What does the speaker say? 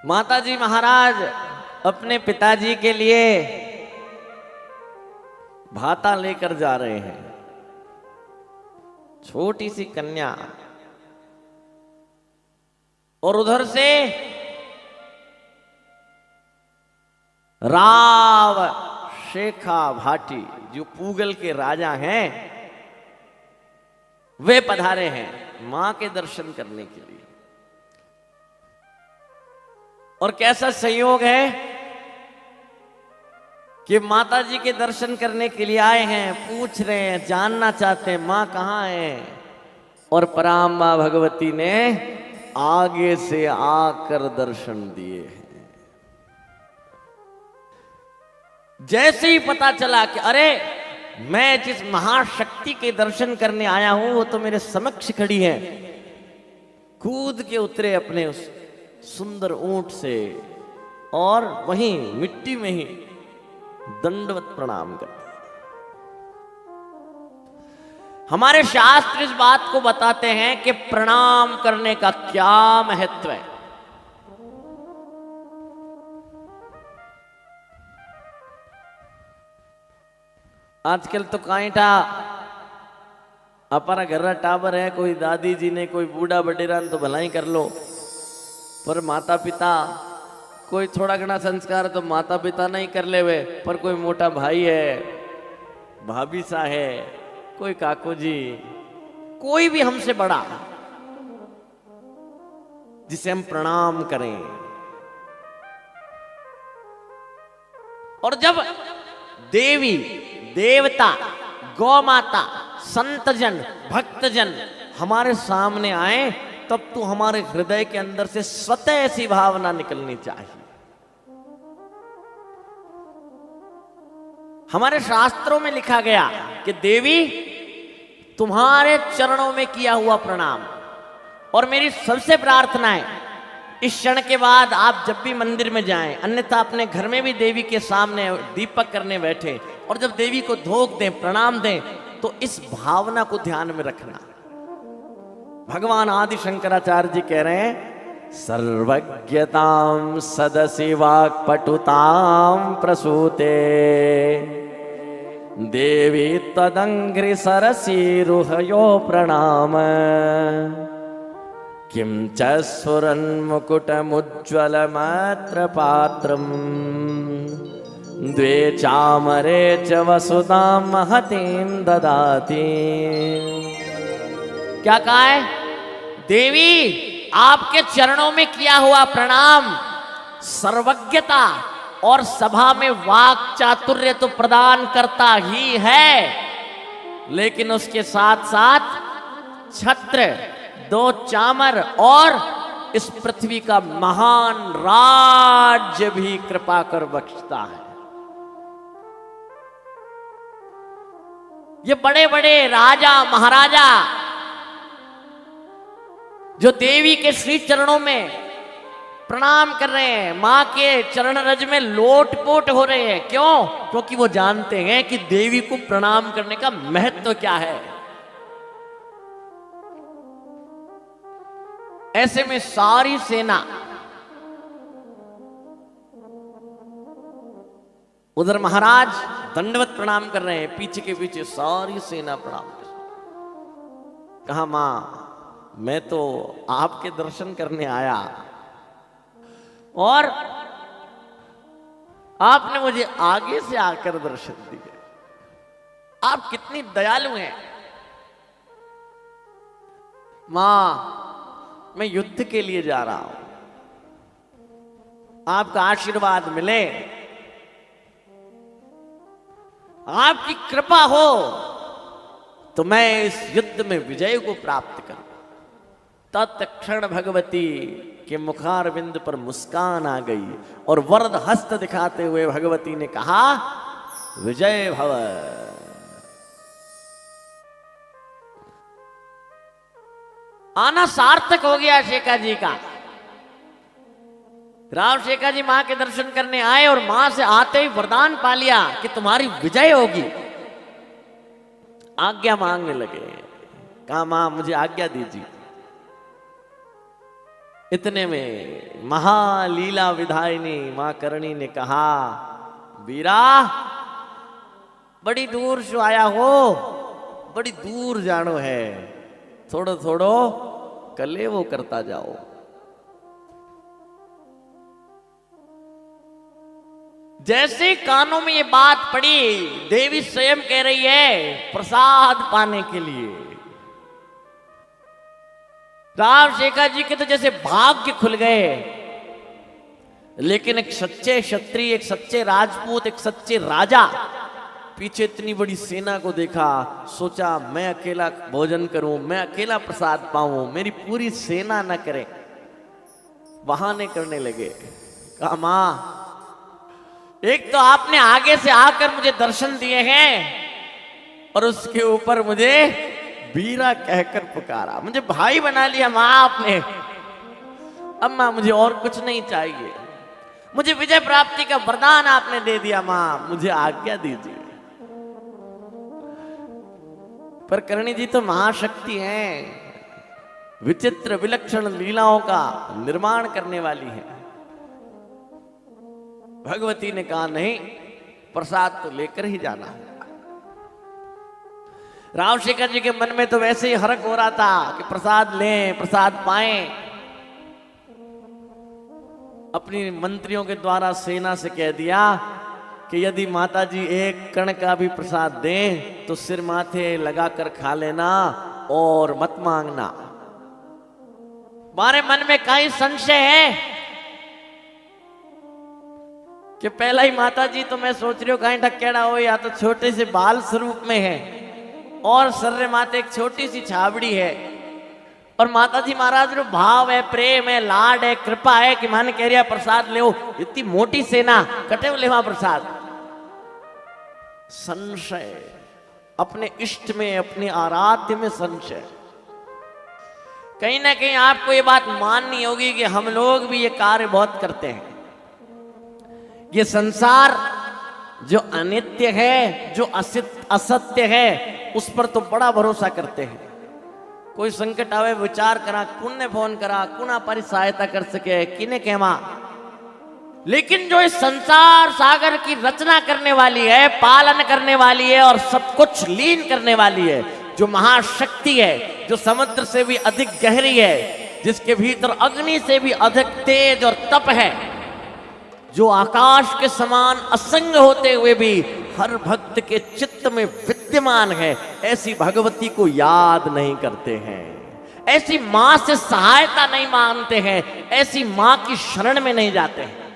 माताजी महाराज अपने पिताजी के लिए भाता लेकर जा रहे हैं। छोटी सी कन्या और उधर से राव शेखा भाटी जो पूगल के राजा हैं वे पधारे हैं मां के दर्शन करने के लिए। और कैसा संयोग है कि माता जी के दर्शन करने के लिए आए हैं, पूछ रहे हैं, जानना चाहते हैं मां कहां है। और पराम मां भगवती ने आगे से आकर दर्शन दिए हैं। जैसे ही पता चला कि अरे मैं जिस महाशक्ति के दर्शन करने आया हूं वो तो मेरे समक्ष खड़ी है, कूद के उतरे अपने उस सुंदर ऊंट से और वहीं मिट्टी में ही दंडवत प्रणाम कर। हमारे शास्त्र इस बात को बताते हैं कि प्रणाम करने का क्या महत्व है। आजकल तो काइटा अपना घर टाबर है, कोई दादी जी ने कोई बूढ़ा बडेरा तो भलाई कर लो, पर माता पिता कोई थोड़ा घना संस्कार तो माता पिता नहीं कर ले वे, पर कोई मोटा भाई है, भाभी सा है, कोई काको जी, कोई भी हमसे बड़ा जिसे हम प्रणाम करें। और जब देवी देवता गौ माता संतजन भक्तजन हमारे सामने आए तब तो हमारे हृदय के अंदर से स्वतः ऐसी भावना निकलनी चाहिए। हमारे शास्त्रों में लिखा गया कि देवी तुम्हारे चरणों में किया हुआ प्रणाम। और मेरी सबसे प्रार्थना है इस क्षण के बाद आप जब भी मंदिर में जाएं, अन्यथा अपने घर में भी देवी के सामने दीपक करने बैठे और जब देवी को धोख दें, प्रणाम दें, तो इस भावना को ध्यान में रखना। भगवान आदि शंकराचार्य जी कह रहे हैं सर्वज्ञताम सदसि वाक्पटुताम प्रसूते देवी तदंघ्रि सरसी रुहयो प्रणाम किं च स्फुरन्मुकुटमुज्ज्वलमात्र पात्रम् द्वे चामरे च वसुधां महतीं ददाति। क्या कहा है? देवी आपके चरणों में किया हुआ प्रणाम सर्वज्ञता और सभा में वाक चातुर्य तो प्रदान करता ही है, लेकिन उसके साथ साथ छत्र, दो चामर और इस पृथ्वी का महान राज्य भी कृपा कर बख्शता है। ये बड़े बड़े राजा महाराजा जो देवी के श्री चरणों में प्रणाम कर रहे हैं, मां के चरण रज में लोटपोट हो रहे हैं। क्यों? क्योंकि वो जानते हैं कि देवी को प्रणाम करने का महत्व क्या है। ऐसे में सारी सेना उधर महाराज दंडवत प्रणाम कर रहे हैं, पीछे के पीछे सारी सेना प्रणाम कर रही। कहा मां मैं तो आपके दर्शन करने आया और आपने मुझे आगे से आकर दर्शन दिए। आप कितनी दयालु हैं। मां मैं युद्ध के लिए जा रहा हूं, आपका आशीर्वाद मिले, आपकी कृपा हो तो मैं इस युद्ध में विजय को प्राप्त करूं। तत्क्षण भगवती के मुखारविंद पर मुस्कान आ गई और वरद हस्त दिखाते हुए भगवती ने कहा विजय भव। आना सार्थक हो गया शेखा जी का। राव शेखा जी मां के दर्शन करने आए और मां से आते ही वरदान पा लिया कि तुम्हारी विजय होगी। आज्ञा मांगने लगे। कहा मां मुझे आज्ञा दीजिए। इतने में महालीला विधायिनी मां करणी ने कहा, वीरा बड़ी दूर से आया हो, बड़ी दूर जानो है, थोड़ो थोड़ो कलेवो करता जाओ। जैसे कानों में ये बात पड़ी, देवी स्वयं कह रही है प्रसाद पाने के लिए। राजशेखर जी के तो जैसे भाग्य खुल गए, लेकिन एक सच्चे क्षत्रिय, एक सच्चे राजपूत, एक सच्चे राजा पीछे इतनी बड़ी सेना को देखा, सोचा मैं अकेला भोजन करूं, मैं अकेला प्रसाद पाऊं, मेरी पूरी सेना न करे। बहाने करने लगे। कहा मां, एक तो आपने आगे से आकर मुझे दर्शन दिए हैं और उसके ऊपर मुझे वीरा कहकर पुकारा, मुझे भाई बना लिया मां आपने। अब मां मुझे और कुछ नहीं चाहिए, मुझे विजय प्राप्ति का वरदान आपने दे दिया मां, मुझे आज्ञा दीजिए। पर करणी जी तो महाशक्ति हैं, विचित्र विलक्षण लीलाओं का निर्माण करने वाली है। भगवती ने कहा नहीं, प्रसाद तो लेकर ही जाना है। राजशेखर जी के मन में तो वैसे ही हर्ष हो रहा था कि प्रसाद लें, प्रसाद पाएं। अपनी मंत्रियों के द्वारा सेना से कह दिया कि यदि माता जी एक कण का भी प्रसाद दें तो सिर माथे लगाकर खा लेना और मत मांगना। हमारे मन में कई संशय है कि पहला ही माता जी तो मैं सोच रही हूँ कहीं ढकेड़ा हो, या तो छोटे से बाल स्वरूप में है और सर्रे माथे एक छोटी सी छाबड़ी है, और माता जी महाराज जो भाव है, प्रेम है, लाड है, कृपा है कि मन कह रहा प्रसाद ले, इतनी मोटी सेना कटे ले वहां प्रसाद। संशय, अपने इष्ट में, अपने आराध्य में संशय। कहीं ना कहीं आपको ये बात माननी होगी कि हम लोग भी ये कार्य बहुत करते हैं। ये संसार जो अनित्य है, जो असत्य है, उस पर तो बड़ा भरोसा करते हैं। कोई संकट आवे विचार करा, कुने फोन करा, कुना पर सहायता कर सके, किने कहवा। लेकिन जो इस संसार सागर की रचना करने वाली है, पालन करने वाली है और सब कुछ लीन करने वाली है, जो महाशक्ति है, जो समुद्र से भी अधिक गहरी है, जिसके भीतर अग्नि से भी अधिक तेज और तप है, जो आकाश के समान असंग होते हुए भी हर भक्त के चित्त में विद्यमान है, ऐसी भगवती को याद नहीं करते हैं, ऐसी मां से सहायता नहीं मांगते हैं, ऐसी मां की शरण में नहीं जाते हैं।